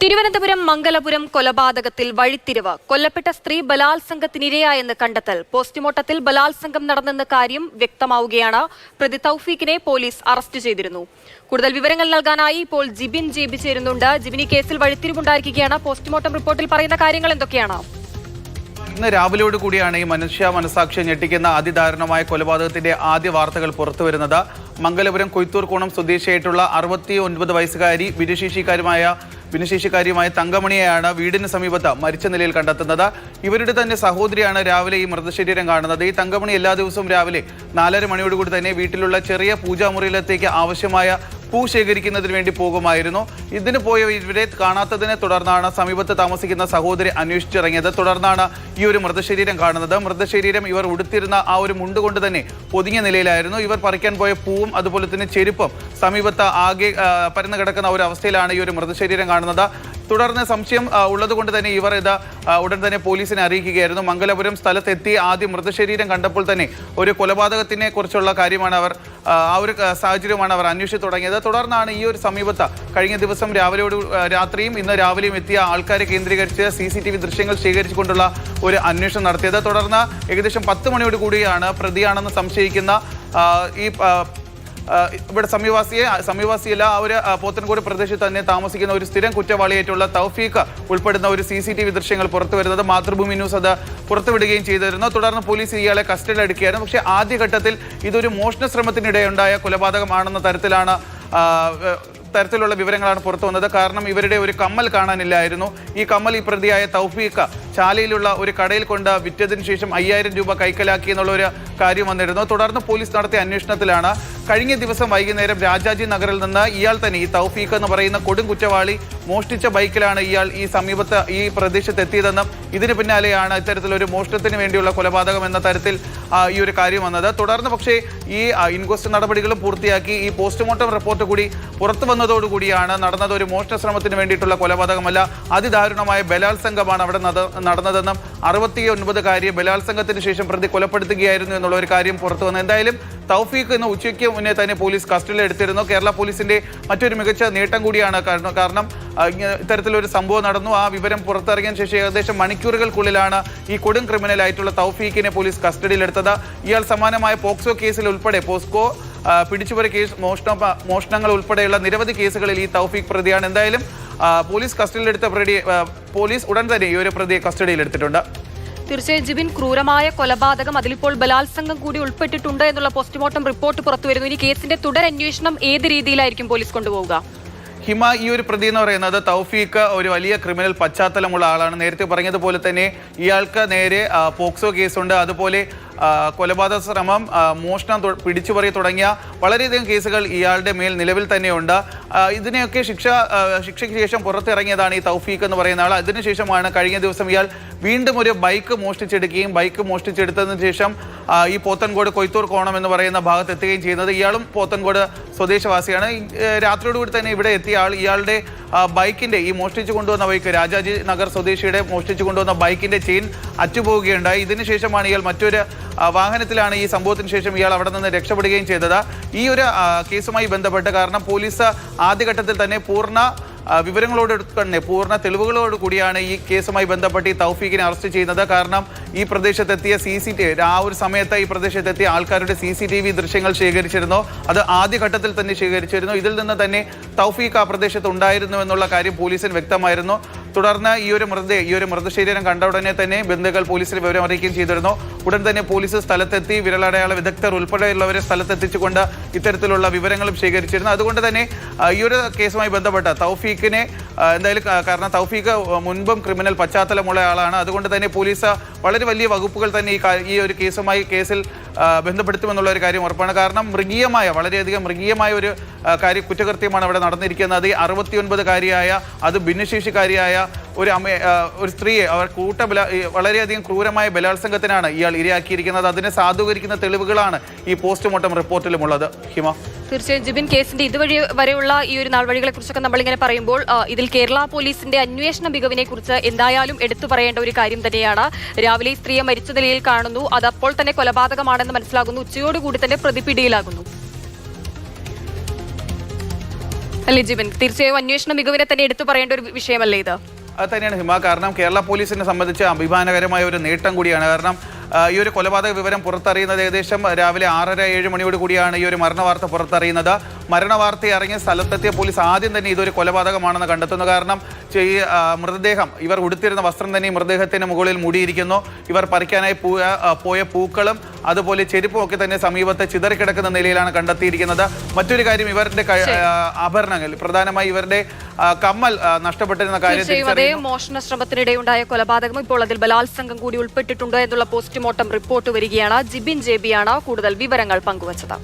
തിരുവനന്തപുരം മംഗലപുരം കൊലപാതകത്തിൽ വഴിത്തിരിവ്. കൊല്ലപ്പെട്ട സ്ത്രീ ബലാത്സംഗത്തിനിരയായെന്ന് കണ്ടെത്തൽ. പോസ്റ്റ്മോർട്ടത്തിൽ ബലാത്സംഗം നടന്നെന്ന കാര്യം വ്യക്തമാവുകയാണ്. പ്രതി തൗഫീഖിനെ പോലീസ് അറസ്റ്റ് ചെയ്തിരുന്നു. കൂടുതൽ വിവരങ്ങൾ നൽകാനായി ഇപ്പോൾ ജിബിൻ ചേരുന്നുണ്ട്. ജിബിൻ, ഈ കേസിൽ വഴിത്തിരിവുണ്ടായിരിക്കുകയാണ്. പോസ്റ്റ്മോർട്ടം റിപ്പോർട്ടിൽ പറയുന്ന കാര്യങ്ങൾ എന്തൊക്കെയാണ്? ഇന്ന് രാവിലെയോട് കൂടിയാണ് ഈ മനസാക്ഷി ഞെട്ടിക്കുന്ന അതിദാരുണമായ കൊലപാതകത്തിന്റെ ആദ്യ വാർത്തകൾ പുറത്തുവരുന്നത്. മംഗലപുരം കൊയ്ത്തൂർക്കോണം സ്വദേശിയായിട്ടുള്ള 69 വയസ്സുകാരി ഭിന്നശേഷിക്കാരിയുമായ തങ്കമണിയെയാണ് വീടിന് സമീപത്ത് മരിച്ച നിലയിൽ കണ്ടെത്തുന്നത്. ഇവരുടെ തന്നെ സഹോദരിയാണ് രാവിലെ ഈ മൃതശരീരം കാണുന്നത്. ഈ തങ്കമണി എല്ലാ ദിവസവും രാവിലെ 4:30 മണിയോടുകൂടി തന്നെ വീട്ടിലുള്ള ചെറിയ പൂജാമുറിയിലത്തേക്ക് ആവശ്യമായ പൂ ശേഖരിക്കുന്നതിന് വേണ്ടി പോകുമായിരുന്നു. ഇതിന് പോയ ഇവരെ കാണാത്തതിനെ തുടർന്നാണ് സമീപത്ത് താമസിക്കുന്ന സഹോദരി അന്വേഷിച്ചിറങ്ങിയത്. തുടർന്നാണ് ഈ ഒരു മൃതശരീരം കാണുന്നത്. മൃതശരീരം ഇവർ ഉടുത്തിരുന്ന ആ ഒരു മുണ്ട് കൊണ്ട് തന്നെ പൊതിഞ്ഞ നിലയിലായിരുന്നു. ഇവർ പറിക്കാൻ പോയ പൂവും അതുപോലെ തന്നെ ചെരുപ്പും സമീപത്ത് ആകെ പരന്നു കിടക്കുന്ന ഒരു അവസ്ഥയിലാണ് ഈ ഒരു മൃതശരീരം കാണുന്നത്. തുടർന്ന് സംശയം ഉള്ളതുകൊണ്ട് തന്നെ ഇവർ ഇത് ഉടൻ തന്നെ പോലീസിനെ അറിയിക്കുകയായിരുന്നു. മംഗലപുരം സ്ഥലത്തെത്തി ആദ്യം മൃതശരീരം കണ്ടപ്പോൾ തന്നെ ഒരു കൊലപാതകത്തിനെ കുറിച്ചുള്ള കാര്യമാണ് അവർ ആ ഒരു സാഹചര്യമാണ് അവർ അന്വേഷിച്ചു തുടങ്ങിയത്. തുടർന്നാണ് ഈ ഒരു സമീപത്ത് കഴിഞ്ഞ ദിവസം രാത്രിയും ഇന്ന് രാവിലെയും എത്തിയ ആൾക്കാരെ കേന്ദ്രീകരിച്ച് CCTV ദൃശ്യങ്ങൾ ശേഖരിച്ചുകൊണ്ടുള്ള ഒരു അന്വേഷണം നടത്തിയത്. തുടർന്ന് ഏകദേശം 10 മണിയോട് കൂടിയാണ് പ്രതിയാണെന്ന് സംശയിക്കുന്ന ഈ ഇവിടെ സമീപവാസിയല്ല ആ ഒരു പോത്തൻകോട് പ്രദേശത്ത് തന്നെ താമസിക്കുന്ന ഒരു സ്ഥിരം കുറ്റവാളിയായിട്ടുള്ള തൗഫീഖ് ഉൾപ്പെടുന്ന ഒരു CCTV ദൃശ്യങ്ങൾ പുറത്തു വരുന്നത് മാതൃഭൂമി ന്യൂസ് അത് പുറത്തുവിടുകയും ചെയ്തിരുന്നു. തുടർന്ന് പോലീസ് ഇയാളെ കസ്റ്റഡിയിൽ എടുക്കുകയായിരുന്നു. പക്ഷേ ആദ്യഘട്ടത്തിൽ ഇതൊരു മോഷണ ശ്രമത്തിനിടെയുണ്ടായ കൊലപാതകമാണെന്ന തരത്തിലുള്ള വിവരങ്ങളാണ് പുറത്തു വന്നത്. കാരണം ഇവരുടെ ഒരു കമ്മൽ കാണാനില്ലായിരുന്നു. ഈ കമ്മൽ ഈ പ്രതിയായ തൗഫീഖ് ചാലയിലുള്ള ഒരു കടയിൽ കൊണ്ട് വിറ്റതിന് ശേഷം 5000 രൂപ കൈക്കലാക്കി എന്നുള്ള ഒരു കാര്യം വന്നിരുന്നു. തുടർന്ന് പോലീസ് നടത്തിയ അന്വേഷണത്തിലാണ് കഴിഞ്ഞ ദിവസം വൈകുന്നേരം രാജാജി നഗറിൽ നിന്ന് ഇയാൾ തന്നെ ഈ തൗഫീഖ് എന്ന് പറയുന്ന കൊടും കുറ്റവാളി മോഷ്ടിച്ച ബൈക്കിലാണ് ഇയാൾ ഈ പ്രദേശത്ത് എത്തിയതെന്നും ഇതിന് പിന്നാലെയാണ് ഇത്തരത്തിലൊരു മോഷണത്തിന് വേണ്ടിയുള്ള കൊലപാതകം എന്ന തരത്തിൽ ഈ ഒരു കാര്യം വന്നത്. തുടർന്ന് പക്ഷേ ഈ ഇൻക്വസ്റ്റ് നടപടികളും പൂർത്തിയാക്കി ഈ പോസ്റ്റ്മോർട്ടം റിപ്പോർട്ട് കൂടി പുറത്തു വന്നതോടുകൂടിയാണ് നടന്നത് ഒരു മോഷണ ശ്രമത്തിന് വേണ്ടിയിട്ടുള്ള കൊലപാതകമല്ല, അതിദാരുണമായ ബലാത്സംഗമാണ് അവിടെ നടന്നതെന്നും 69-കാരിയെ ബലാത്സംഗത്തിന് ശേഷം പ്രതി കൊലപ്പെടുത്തുകയായിരുന്നു എന്നുള്ള ഒരു കാര്യം പുറത്തു വന്നു. എന്തായാലും തൗഫീഖ് ഇന്ന് ഉച്ചയ്ക്ക് മുന്നേ തന്നെ പോലീസ് കസ്റ്റഡിയിൽ എടുത്തിരുന്നു. കേരള പോലീസിന്റെ മറ്റൊരു മികച്ച നേട്ടം കൂടിയാണ്. കാരണം ഇത്തരത്തിലൊരു സംഭവം നടന്നു. ആ വിവരം പുറത്തിറങ്ങിയ ശേഷം ഏകദേശം മണിക്കൂറുകൾക്കുള്ളിലാണ് ഈ കൊടും ക്രിമിനലായിട്ടുള്ള തൗഫീഖിനെ പോലീസ് കസ്റ്റഡിയിലെടുത്തത്. ഇയാൾ സമാനമായ പോക്സോ കേസിൽ ഉൾപ്പെടെ പിടിച്ചുപറി കേസ്, മോഷണങ്ങൾ ഉൾപ്പെടെയുള്ള നിരവധി കേസുകളിൽ ഈ തൗഫീഖ് പ്രതിയാണ്. എന്തായാലും പോലീസ് കസ്റ്റഡിയിലെടുത്ത പോലീസ് ഉടൻ തന്നെ ഈ ഒരു പ്രതിയെ കസ്റ്റഡിയിലെടുത്തിട്ടുണ്ട്. തീർച്ചയായും ജിബിൻ, ക്രൂരമായ കൊലപാതകം, അതിലിപ്പോൾ ബലാത്സംഗം കൂടി ഉൾപ്പെട്ടിട്ടുണ്ട് എന്നുള്ള പോസ്റ്റ്മോർട്ടം റിപ്പോർട്ട് പുറത്തുവരുന്നു. ഇനി കേസിന്റെ തുടരന്വേഷണം ഏത് രീതിയിലായിരിക്കും പോലീസ് കൊണ്ടുപോവുക? ഹിമ, ഈ ഒരു പ്രതി എന്ന് പറയുന്നത് തൗഫീഖ് ഒരു വലിയ ക്രിമിനൽ പശ്ചാത്തലമുള്ള ആളാണ്. നേരത്തെ പറഞ്ഞതുപോലെ തന്നെ ഇയാൾക്ക് നേരെ പോക്സോ കേസുണ്ട്, അതുപോലെ കൊലപാതക ശ്രമം, മോഷണം, പിടിച്ചുപറി തുടങ്ങിയ വളരെയധികം കേസുകൾ ഇയാളുടെ മേൽ നിലവിൽ തന്നെയുണ്ട്. ഇതിനെയൊക്കെ ശിക്ഷയ്ക്ക് ശേഷം പുറത്തിറങ്ങിയതാണ് ഈ തൗഫീഖ് എന്ന് പറയുന്ന ആൾ. അതിനുശേഷമാണ് കഴിഞ്ഞ ദിവസം ഇയാൾ വീണ്ടും ഒരു ബൈക്ക് മോഷ്ടിച്ചെടുക്കുകയും ബൈക്ക് മോഷ്ടിച്ചെടുത്തതിന് ശേഷം ഈ പോത്തൻകോട് കൊയ്ത്തൂർക്കോണം എന്ന് പറയുന്ന ഭാഗത്ത് എത്തുകയും ചെയ്യുന്നത്. ഇയാളും പോത്തൻകോട് സ്വദേശവാസിയാണ്. രാത്രിയോടുകൂടി തന്നെ ഇവിടെ എത്തിയ ആൾ ഇയാളുടെ ബൈക്കിന്റെ ഈ മോഷ്ടിച്ചു കൊണ്ടുവന്ന ബൈക്ക്, രാജാജി നഗർ സ്വദേശിയുടെ മോഷ്ടിച്ചു കൊണ്ടുവന്ന ബൈക്കിന്റെ ചെയിൻ അറ്റുപോവുകയുണ്ടായി. ഇതിനുശേഷമാണ് ഇയാൾ മറ്റൊരു വാഹനത്തിലാണ് ഈ സംഭവത്തിന് ശേഷം ഇയാൾ അവിടെ നിന്ന് രക്ഷപ്പെടുകയും ചെയ്തത്. ഈ ഒരു കേസുമായി ബന്ധപ്പെട്ട് കാരണം പോലീസ് ആദ്യഘട്ടത്തിൽ തന്നെ പൂർണ്ണ തെളിവുകളോട് കൂടിയാണ് ഈ കേസുമായി ബന്ധപ്പെട്ട് ഈ തൗഫീഖിനെ അറസ്റ്റ് ചെയ്യുന്നത്. കാരണം ഈ പ്രദേശത്തെത്തിയ ആ ഒരു സമയത്ത് ഈ പ്രദേശത്തെത്തിയ ആൾക്കാരുടെ CCTV ദൃശ്യങ്ങൾ ശേഖരിച്ചിരുന്നു. അത് ആദ്യഘട്ടത്തിൽ തന്നെ ശേഖരിച്ചിരുന്നു. ഇതിൽ നിന്ന് തന്നെ തൗഫീഖ് ആ പ്രദേശത്ത് ഉണ്ടായിരുന്നു എന്നുള്ള കാര്യം പോലീസിന് വ്യക്തമായിരുന്നു. തുടർന്ന് ഈ ഒരു മൃതശരീരം കണ്ട ഉടനെ തന്നെ ബന്ധുക്കൾ പോലീസിന് വിവരം അറിയിക്കുകയും ചെയ്തിരുന്നു. ഉടൻ തന്നെ പോലീസ് സ്ഥലത്തെത്തി വിരലടയാള വിദഗ്ധർ ഉൾപ്പെടെയുള്ളവരെ സ്ഥലത്തെത്തിച്ചുകൊണ്ട് ഇത്തരത്തിലുള്ള വിവരങ്ങളും ശേഖരിച്ചിരുന്നു. അതുകൊണ്ട് തന്നെ ഈ ഒരു കേസുമായി ബന്ധപ്പെട്ട തൗഫീഖിനെ എന്തായാലും, കാരണം തൗഫീഖ് മുൻപും ക്രിമിനൽ പശ്ചാത്തലമുള്ള ആളാണ്, അതുകൊണ്ട് തന്നെ പോലീസ് വളരെ വലിയ വകുപ്പുകൾ തന്നെ ഈ ഒരു കേസിൽ ബന്ധപ്പെടുത്തുമെന്നുള്ള ഒരു കാര്യം ഉറപ്പാണ്. കാരണം വളരെയധികം മൃഗീയമായ ഒരു കുറ്റകൃത്യമാണ് അവിടെ നടന്നിരിക്കുന്നത്. ഈ 69-കാരിയായ അത് ഭിന്നശേഷിക്കാരിയായ ഒരു സ്ത്രീയെ വളരെയധികം ക്രൂരമായ ബലാത്സംഗത്തിനാണ് ഇയാൾ ഇരയാക്കിയിരിക്കുന്നത്. അതിനെ സാധൂകരിക്കുന്ന തെളിവുകളാണ് ഈ പോസ്റ്റ്മോർട്ടം റിപ്പോർട്ടിലുമുള്ളത്. ഹിമ, തീർച്ചയായും ജിബിൻ, കേസിന്റെ ഇതുവരെയുള്ള ഈ ഒരു നാൾവഴികളെ കുറിച്ചൊക്കെ നമ്മളിങ്ങനെ പറയുമ്പോൾ ഇതിൽ കേരള പോലീസിന്റെ അന്വേഷണ മികവിനെ കുറിച്ച് എന്തായാലും എടുത്തു പറയേണ്ട ഒരു കാര്യം തന്നെയാണ്. രാവിലെ സ്ത്രീയെ മരിച്ച നിലയിൽ കാണുന്നു, അത് അപ്പോൾ തന്നെ കൊലപാതകമാണെന്ന് മനസ്സിലാകുന്നു, ഉച്ചയോടുകൂടി തന്നെ പ്രതി പിടിയിലാകുന്നു. അല്ലേ ജിബിൻ? തീർച്ചയായും അന്വേഷണ മികവിനെ തന്നെ എടുത്തു പറയേണ്ട ഒരു വിഷയമല്ലേ ഇത്? അത് തന്നെയാണ് ഹിമ. കാരണം കേരള പോലീസിനെ സംബന്ധിച്ച് അഭിമാനകരമായ ഒരു നേട്ടം കൂടിയാണ്. കാരണം ഈ ഒരു കൊലപാതക വിവരം പുറത്തറിയുന്നത് ഏകദേശം രാവിലെ 6:30-7 മണിയോട് കൂടിയാണ് ഈ ഒരു മരണവാർത്ത പുറത്തറിയുന്നത്. മരണവാർത്ത ഇറങ്ങിയ സ്ഥലത്തെത്തിയ പോലീസ് ആദ്യം തന്നെ ഇതൊരു കൊലപാതകമാണെന്ന് കണ്ടെത്തുന്നു. കാരണം ഈ മൃതദേഹം, ഇവർ ഉടുത്തിരുന്ന വസ്ത്രം തന്നെ ഈ മൃതദേഹത്തിന് മുകളിൽ മൂടിയിരിക്കുന്നു. ഇവർ പറിക്കാനായി പോയ പൂക്കളും അതുപോലെ ചെരുപ്പും ഒക്കെ തന്നെ സമീപത്ത് ചിതറിക്കിടക്കുന്ന നിലയിലാണ് കണ്ടെത്തിയിരിക്കുന്നത്. മറ്റൊരു കാര്യം, ഇവരുടെ ആഭരണങ്ങൾ, പ്രധാനമായി ഇവരുടെ കമ്മൽ നഷ്ടപ്പെട്ടിരുന്ന കാര്യം. മോഷണ ശ്രമത്തിനിടെ ഉണ്ടായ കൊലപാതകം, ഇപ്പോൾ അതിൽ ബലാത്സംഗം കൂടി ഉൾപ്പെട്ടിട്ടുണ്ട് എന്നുള്ള പോസ്റ്റ്മോർട്ടം റിപ്പോർട്ട് വരികയാണ്. ജിബിൻ JB ആണ് കൂടുതൽ വിവരങ്ങൾ പങ്കുവച്ചത്.